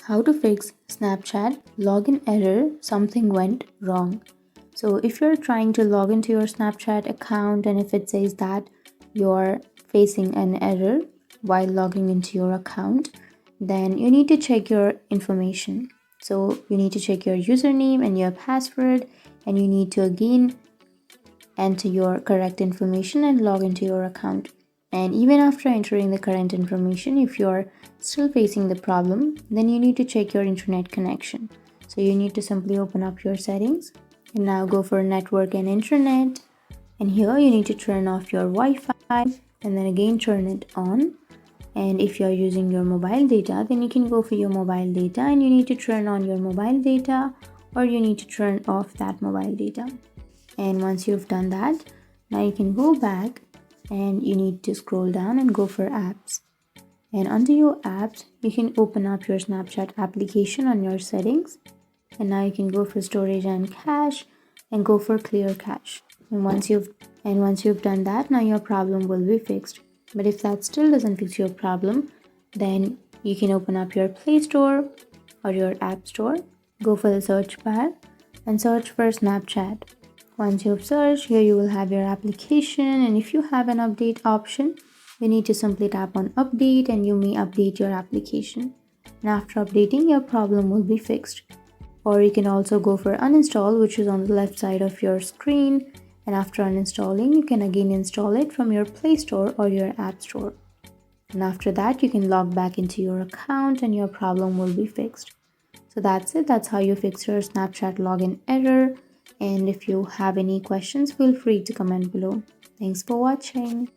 How to fix Snapchat login error, something went wrong. So if you're trying to log into your Snapchat account and if it says that you're facing an error while logging into your account, then you need to check your information. So you need to check your username and your password, and you need to again enter your correct information and log into your account. And even after entering the correct information, if you're still facing the problem, then you need to check your internet connection. So you need to simply open up your settings and now go for network and internet. And here you need to turn off your Wi-Fi and then again turn it on. And if you're using your mobile data, then you can go for your mobile data and you need to turn on your mobile data, or you need to turn off that mobile data. And once you've done that, now you can go back and you need to scroll down and go for apps. And under your apps, you can open up your Snapchat application on your settings. And now you can go for storage and cache and go for clear cache. And once you've done that, now your problem will be fixed. But if that still doesn't fix your problem, then you can open up your Play Store or your App Store, go for the search bar and search for Snapchat. Once you've searched, here you will have your application, and if you have an update option, you need to simply tap on update and you may update your application. And after updating, your problem will be fixed. Or you can also go for uninstall, which is on the left side of your screen, and after uninstalling, you can again install it from your Play Store or your App Store. And after that, you can log back into your account and your problem will be fixed. So that's it. That's how you fix your Snapchat login error. And if you have any questions, feel free to comment below. Thanks for watching.